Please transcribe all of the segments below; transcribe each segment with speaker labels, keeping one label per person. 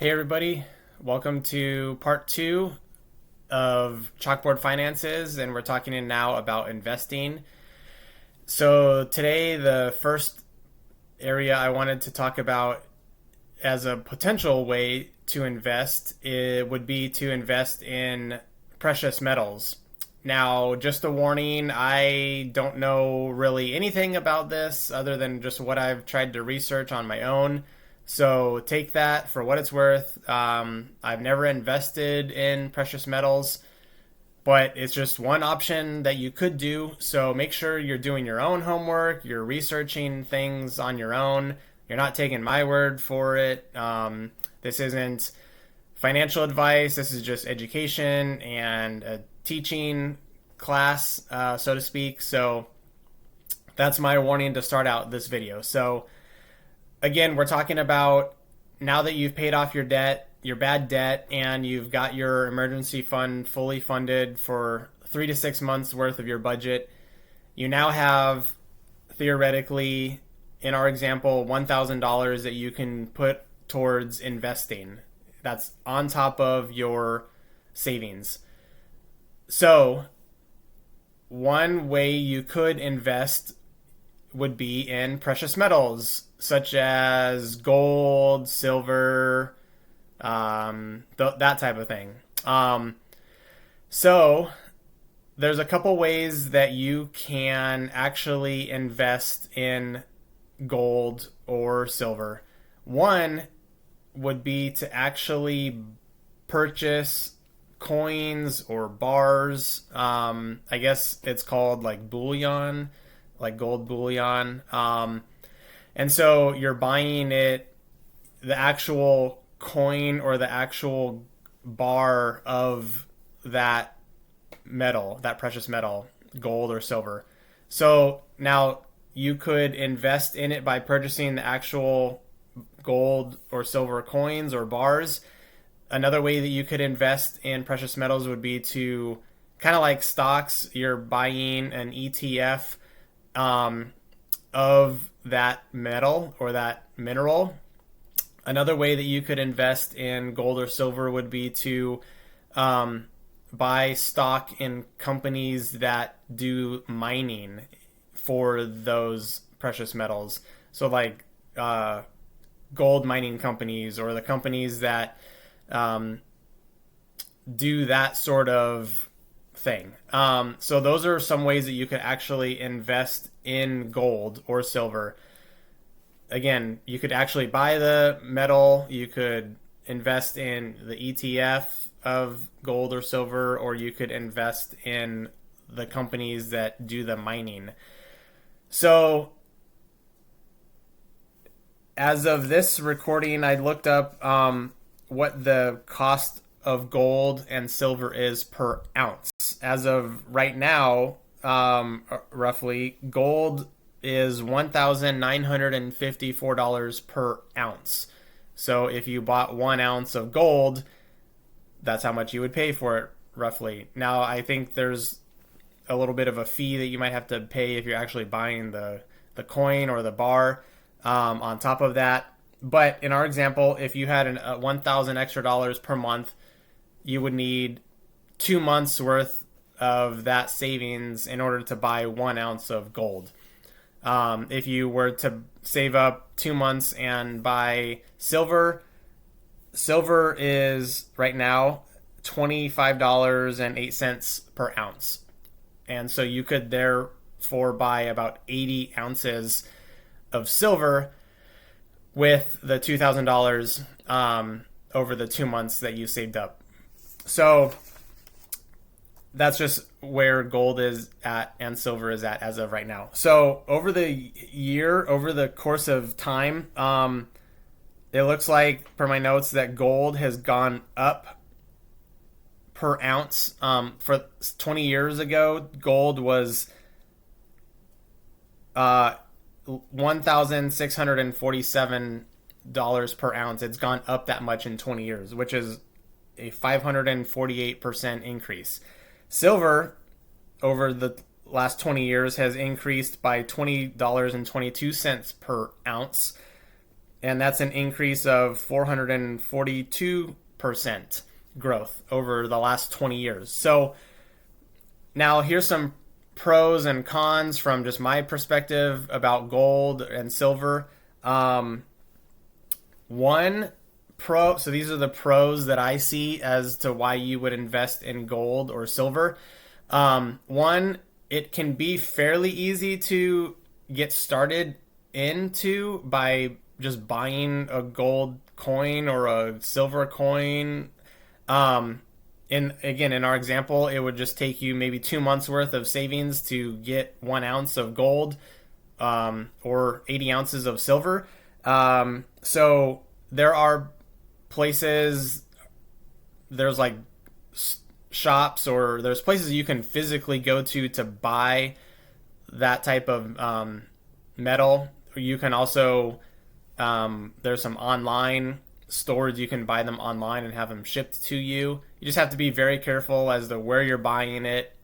Speaker 1: Hey everybody, welcome to part two of Chalkboard Finances, and we're talking now about investing. So today, the first area I wanted to talk about as a potential way to invest it would be to invest in precious metals. Now, just a warning, I don't know really anything about this other than just what I've tried to research on my own. So take that for what it's worth. I've never invested in precious metals, but it's just one option that you could do. So make sure you're doing your own homework, you're researching things on your own. You're not taking my word for it. This isn't financial advice, this is just education and a teaching class, so to speak. So that's my warning to start out this video. So again, we're talking about now that you've paid off your debt, your bad debt, and you've got your emergency fund fully funded for 3 to 6 months worth of your budget, you now have theoretically, in our example, $1,000 that you can put towards investing. That's on top of your savings. So, one way you could invest would be in precious metals such as gold, silver, that type of thing. So there's a couple ways that you can actually invest in gold or silver. One would be to actually purchase coins or bars. I guess it's called like bullion, like gold bullion. And so you're buying it, the actual coin or the actual bar of that metal, that precious metal, gold or silver. So now you could invest in it by purchasing the actual gold or silver coins or bars. Another way that you could invest in precious metals would be to kind of like stocks, you're buying an ETF of that metal or that mineral. Another way that you could invest in gold or silver would be to buy stock in companies that do mining for those precious metals. So like gold mining companies or the companies that do that sort of thing. So those are some ways that you could actually invest in gold or silver. Again, you could actually buy the metal, you could invest in the ETF of gold or silver, or you could invest in the companies that do the mining. So as of this recording, I looked up what the cost of gold and silver is per ounce. As of right now, roughly, gold is $1,954 per ounce. So if you bought 1 ounce of gold, that's how much you would pay for it, roughly. Now, I think there's a little bit of a fee that you might have to pay if you're actually buying the coin or the bar on top of that. But in our example, if you had a 1,000 extra dollars per month, you would need 2 months worth of that savings in order to buy 1 ounce of gold. If you were to save up 2 months and buy silver, silver is right now $25.08 per ounce. And so you could therefore buy about 80 ounces of silver with the $2,000 over the 2 months that you saved up. So that's just where gold is at and silver is at as of right now. So over the course of time, it looks like, per my notes, that gold has gone up per ounce. For 20 years ago, gold was $1,647 per ounce. It's gone up that much in 20 years, which is a 548% increase. Silver, over the last 20 years, has increased by $20.22 per ounce. and that's an increase of 442% growth over the last 20 years. So now here's some pros and cons from just my perspective about gold and silver. One pro, so these are the pros that I see as to why you would invest in gold or silver. One, it can be fairly easy to get started into by just buying a gold coin or a silver coin. In our example, it would just take you maybe 2 months worth of savings to get 1 ounce of gold, or 80 ounces of silver. So there are places, there's like shops, or there's places you can physically go to buy that type of metal. You can also, there's some online stores you can buy them online and have them shipped to you. You just have to be very careful as to where you're buying it.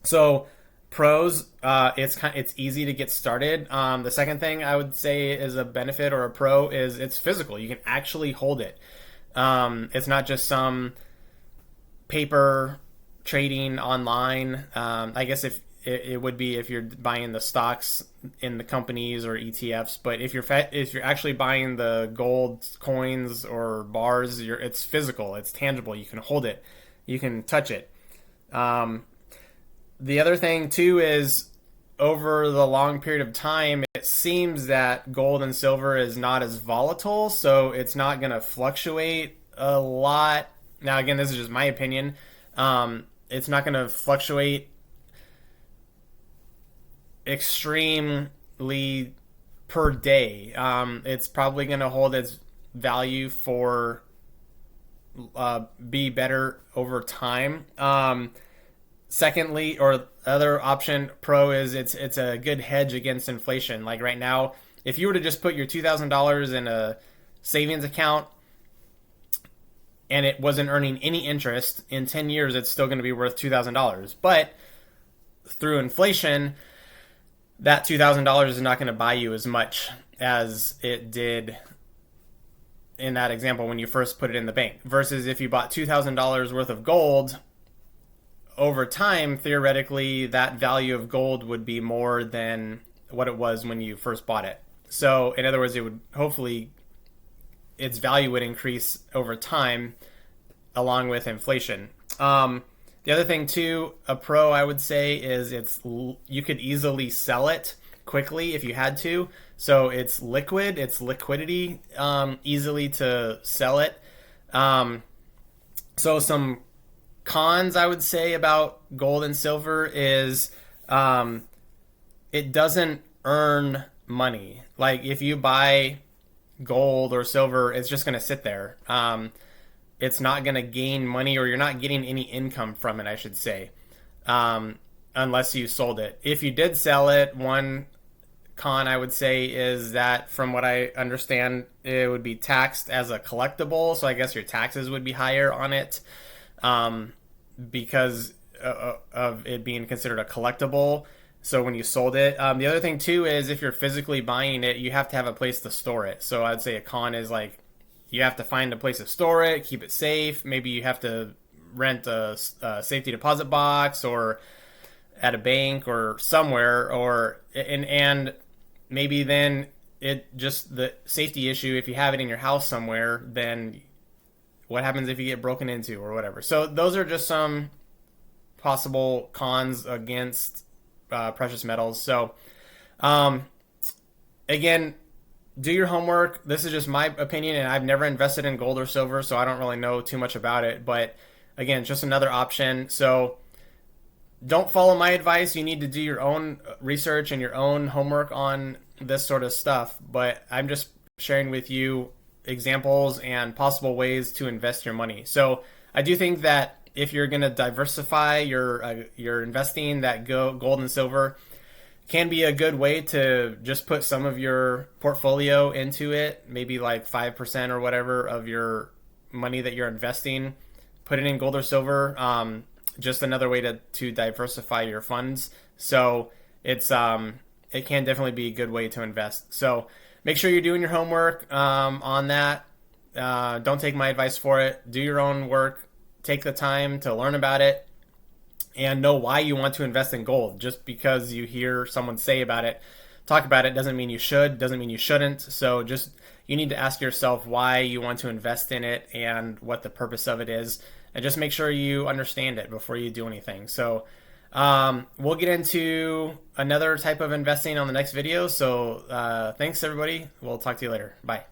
Speaker 1: So pros, it's easy to get started. The second thing I would say is a benefit or a pro is it's physical. You can actually hold it. It's not just some paper trading online. I guess if it would be if you're buying the stocks in the companies or ETFs, but if you're actually buying the gold coins or bars, it's physical, it's tangible. You can hold it, you can touch it. The other thing too is over the long period of time, it seems that gold and silver is not as volatile, so it's not going to fluctuate a lot. Now, again, this is just my opinion. It's not going to fluctuate extremely per day. It's probably going to hold its value for be better over time. Secondly, or other option, pro, is it's a good hedge against inflation. Like right now, if you were to just put your $2,000 in a savings account and it wasn't earning any interest, in 10 years it's still going to be worth $2,000. But through inflation, that $2,000 is not going to buy you as much as it did in that example when you first put it in the bank. Versus if you bought $2,000 worth of gold, over time, theoretically, that value of gold would be more than what it was when you first bought it. So, in other words, it would hopefully, its value would increase over time along with inflation. The other thing too, a pro I would say is you could easily sell it quickly if you had to. So it's liquid, it's liquidity, easily to sell it. So some cons I would say about gold and silver is it doesn't earn money. Like if you buy gold or silver, it's just going to sit there. It's not going to gain money, or you're not getting any income from it, I should say, unless you sold it. If you did sell it, one con I would say is that from what I understand, it would be taxed as a collectible. So I guess your taxes would be higher on it because of it being considered a collectible. So when you sold it, the other thing too is if you're physically buying it, you have to have a place to store it. So I'd say a con is like you have to find a place to store it, keep it safe. Maybe you have to rent a safety deposit box or at a bank or somewhere, and maybe then it just the safety issue. If you have it in your house somewhere, then what happens if you get broken into or whatever? So those are just some possible cons against precious metals. So again, do your homework. This is just my opinion, and I've never invested in gold or silver, so I don't really know too much about it. But again, just another option. So don't follow my advice. You need to do your own research and your own homework on this sort of stuff. But I'm just sharing with you examples and possible ways to invest your money. So I do think that if you're going to diversify your investing, that gold and silver can be a good way to just put some of your portfolio into it, maybe like 5% or whatever of your money that you're investing, put it in gold or silver. Just another way to diversify your funds. So it can definitely be a good way to invest. So make sure you're doing your homework on that. Don't take my advice for it. Do your own work. Take the time to learn about it and know why you want to invest in gold. Just because you hear someone say about it, talk about it, doesn't mean you should, doesn't mean you shouldn't. So just you need to ask yourself why you want to invest in it and what the purpose of it is, and just make sure you understand it before you do anything. So we'll get into another type of investing on the next video. So thanks everybody. We'll talk to you later. Bye.